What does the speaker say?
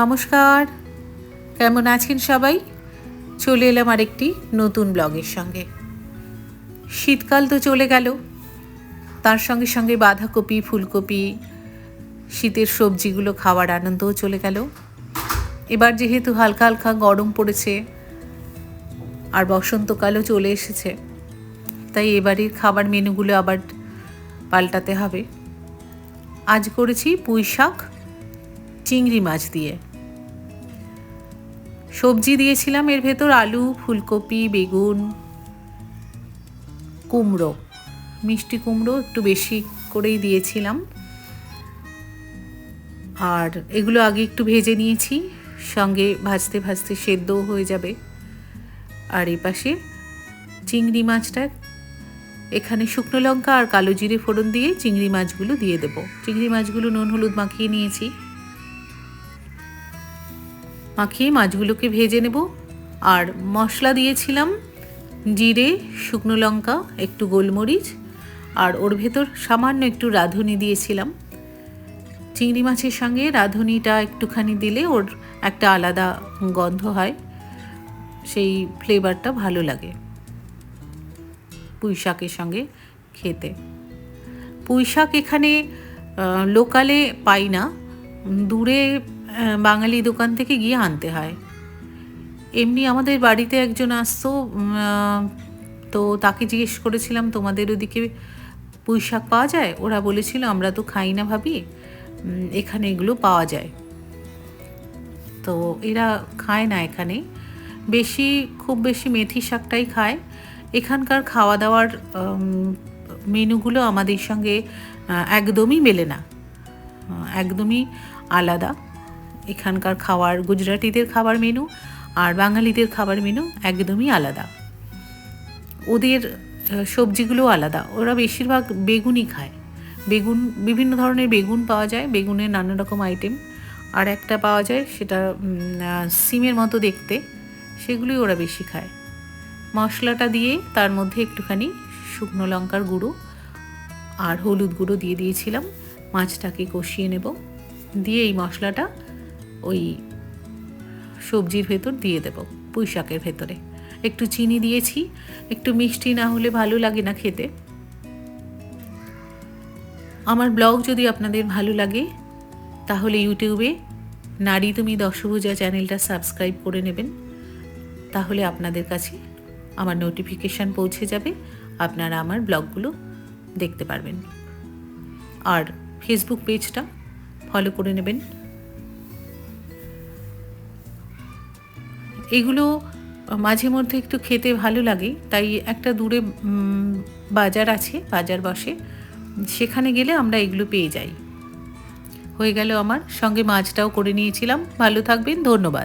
নমস্কার, কেমন আছেন সবাই? চলে এলাম আরেকটি নতুন ব্লগের সঙ্গে। শীতকাল তো চলে গেল, তার সঙ্গে সঙ্গে বাঁধাকপি, ফুলকপি, শীতের সবজিগুলো খাওয়ার আনন্দও চলে গেল। এবার যেহেতু হালকা হালকা গরম পড়েছে আর বসন্তকালও চলে এসেছে, তাই এবারের খাবার মেনুগুলো আবার পাল্টাতে হবে। আজ করেছি পুঁই শাক চিংড়ি মাছ দিয়ে। সবজি দিয়েছিলাম এর ভেতর আলু, ফুলকপি, বেগুন, কুমড়ো, মিষ্টি কুমড়ো একটু বেশি করেই দিয়েছিলাম। আর এগুলো আগে একটু ভেজে নিয়েছি, সঙ্গে ভাজতে ভাজতে সেদ্ধও হয়ে যাবে। আর এই পাশে চিংড়ি মাছটা, এখানে শুকনো লঙ্কা আর কালো জিরে ফোড়ন দিয়ে চিংড়ি মাছগুলো দিয়ে দেবো। চিংড়ি মাছগুলো নুন হলুদ মাখিয়ে নিয়েছি, মাখিয়ে মাছগুলোকে ভেজে নেব। আর মশলা দিয়েছিলাম জিরে, শুকনো লঙ্কা, একটু গোলমরিচ, আর ওর ভেতর সামান্য একটু রাঁধুনি দিয়েছিলাম। চিংড়ি মাছের সঙ্গে রাঁধুনিটা একটুখানি দিলে ওর একটা আলাদা গন্ধ হয়, সেই ফ্লেভারটা ভালো লাগে পুঁই শাকের সঙ্গে খেতে। পুঁই শাক এখানে লোকালে পাই না, দূরে বাঙালি দোকান থেকে গিয়ে আনতে হয়। এমনি আমাদের বাড়িতে একজন আসতো, তো তাকে জিজ্ঞেস করেছিলাম তোমাদের ওদিকে পুঁই শাক পাওয়া যায়? ওরা বলেছিল আমরা তো খাই না ভাবি, এখানে এগুলো পাওয়া যায়। তো এরা খায় না এখানে, খুব বেশি মেথি শাকটাই খায়। এখানকার খাওয়া দাওয়ার মেনুগুলো আমাদের সঙ্গে একদমই মেলে না, একদমই আলাদা। এখানকার খাবার, গুজরাটিদের খাবার মেনু আর বাঙালিদের খাবার মেনু একদমই আলাদা। ওদের সবজিগুলো আলাদা, ওরা বেশিরভাগ বেগুনই খায়। বেগুন, বিভিন্ন ধরনের বেগুন পাওয়া যায়, বেগুনের নানা রকম আইটেম। আর একটা পাওয়া যায় সেটা সিমের মতো দেখতে, সেগুলোই ওরা বেশি খায়। মশলাটা দিয়ে তার মধ্যে একটুখানি শুকনো লঙ্কার গুঁড়ো আর হলুদ গুঁড়ো দিয়ে দিয়েছিলাম। মাছটাকে কষিয়ে নেব, দিয়ে এই মশলাটা ওই সবজির ভেতর দিয়ে দেব, পুঁই শাকের ভেতরে। একটু চিনি দিয়েছি, একটু মিষ্টি না হলে ভালো লাগে না খেতে। আমার ব্লগ যদি আপনাদের ভালো লাগে তাহলে ইউটিউবে নারী তুমি দশভুজা চ্যানেলটা সাবস্ক্রাইব করে নেবেন, তাহলে আপনাদের কাছে আমার নোটিফিকেশান পৌঁছে যাবে, আপনারা আমার ব্লগগুলো দেখতে পারবেন। আর ফেসবুক পেজটা ফলো করে নেবেন। এগুলো মাঝে মধ্যে একটু খেতে ভালো লাগে, তাই একটা দূরে বাজার আছে, বাজার বসে, সেখানে গেলে আমরা এগুলো পেয়ে যাই। হয়ে গেল আমার, সঙ্গে মাছটাও করে নিয়েছিলাম। ভালো থাকবেন, ধন্যবাদ।